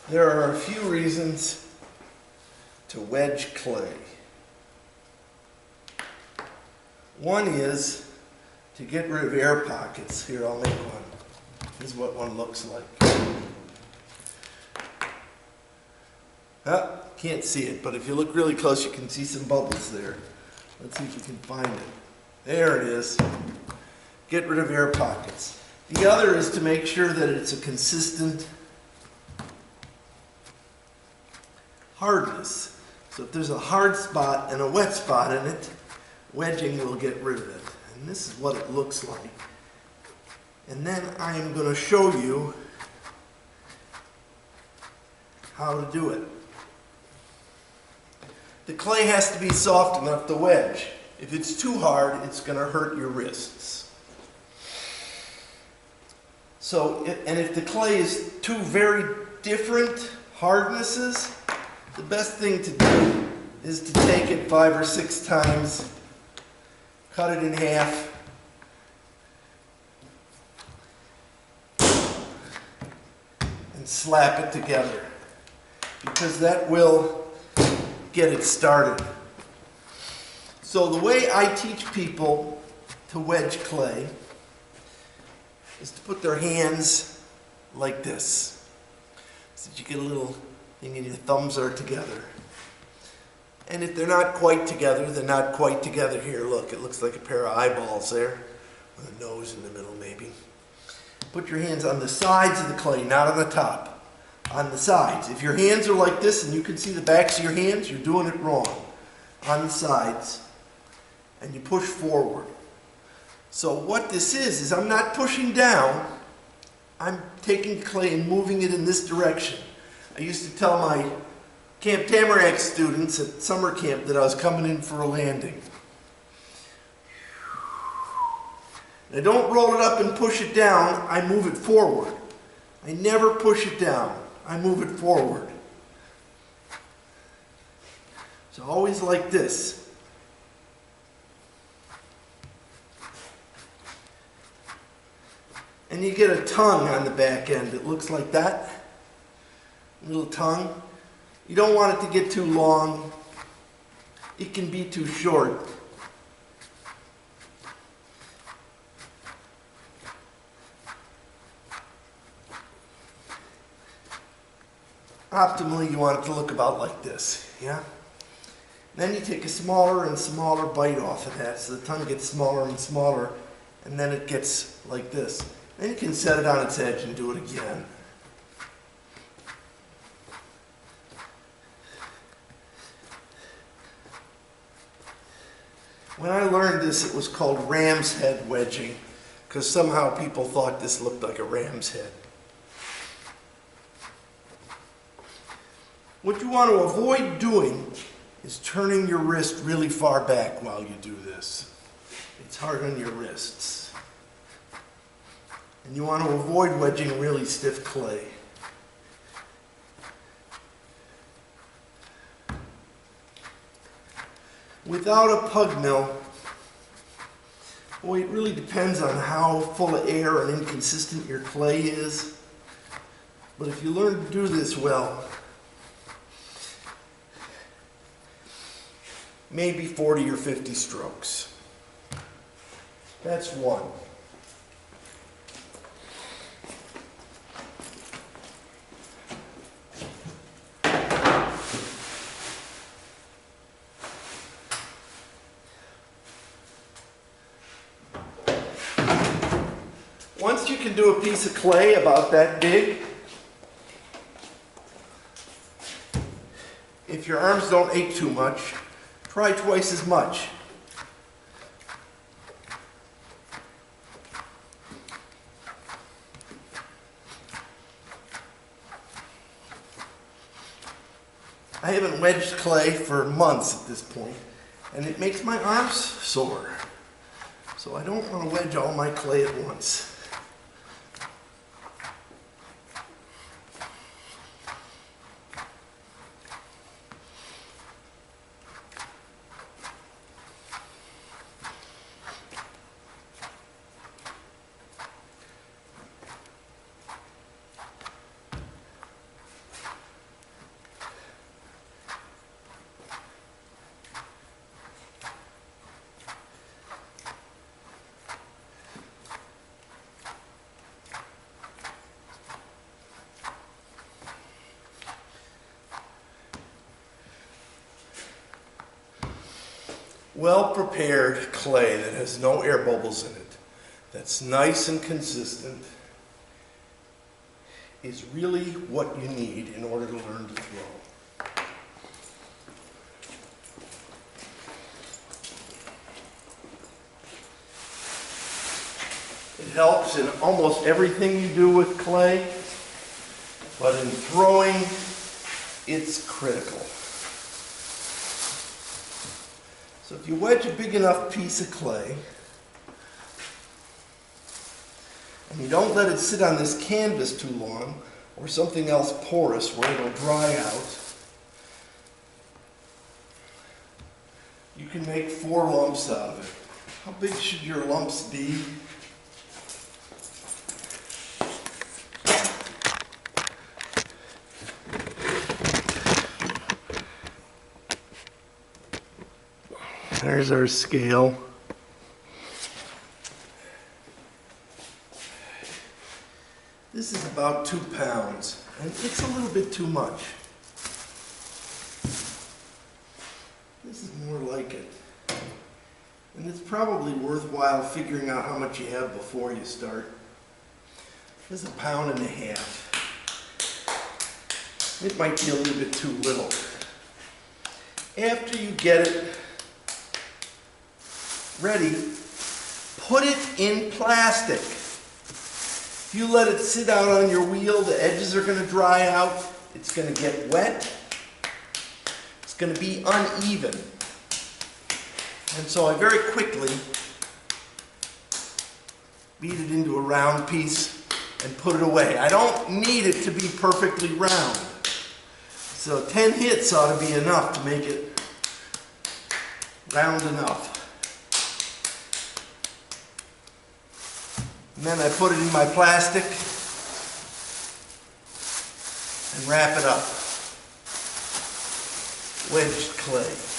There are a few reasons to wedge clay. One is to get rid of air pockets. Here, I'll make one. This is what one looks like. Can't see it, but if you look really close, you can see some bubbles there. Let's see if we can find it. There it is. Get rid of air pockets. The other is to make sure that it's a consistent hardness. So if there's a hard spot and a wet spot in it, wedging will get rid of it. And this is what it looks like. And then I am going to show you how to do it. The clay has to be soft enough to wedge. If it's too hard, it's going to hurt your wrists. So, and if the clay is two very different hardnesses, the best thing to do is to take it 5 or 6 times, cut it in half, and slap it together, because that will get it started. So the way I teach people to wedge clay is to put their hands like this, so that you get a little thing and your thumbs are together. And if they're not quite together, they're not quite together. Here, look, it looks like a pair of eyeballs there, with a nose in the middle maybe. Put your hands on the sides of the clay, not on the top. On the sides. If your hands are like this and you can see the backs of your hands, you're doing it wrong. On the sides. And you push forward. So what this is I'm not pushing down. I'm taking clay and moving it in this direction. I used to tell my Camp Tamarack students at summer camp that I was coming in for a landing. I don't roll it up and push it down, I move it forward. I never push it down, I move it forward. So always like this. And you get a tongue on the back end. It looks like that. Little tongue. You don't want it to get too long. It can be too short. Optimally, you want it to look about like this, yeah? Then you take a smaller and smaller bite off of that, so the tongue gets smaller and smaller, and then it gets like this. Then you can set it on its edge and do it again. When I learned this, it was called ram's head wedging, because somehow people thought this looked like a ram's head. What you want to avoid doing is turning your wrist really far back while you do this. It's hard on your wrists. And you want to avoid wedging really stiff clay. Without a pug mill, boy, it really depends on how full of air and inconsistent your clay is. But if you learn to do this well, maybe 40 or 50 strokes. That's one. Once you can do a piece of clay about that big, if your arms don't ache too much, try twice as much. I haven't wedged clay for months at this point, and it makes my arms sore. So I don't want to wedge all my clay at once. well-prepared clay that has no air bubbles in it, that's nice and consistent, is really what you need in order to learn to throw. It helps in almost everything you do with clay, but in throwing, it's critical. So if you wedge a big enough piece of clay, and you don't let it sit on this canvas too long, or something else porous where it'll dry out, you can make 4 lumps out of it. How big should your lumps be? There's our scale. This is about 2 pounds, and it's a little bit too much. This is more like it. And it's probably worthwhile figuring out how much you have before you start. This is 1.5 pounds. It might be a little bit too little. After you get it ready, put it in plastic. If you let it sit out on your wheel, the edges are going to dry out, it's going to get wet, it's going to be uneven. And so I very quickly beat it into a round piece and put it away. I don't need it to be perfectly round. So 10 hits ought to be enough to make it round enough. And then I put it in my plastic and wrap it up. Wedged clay.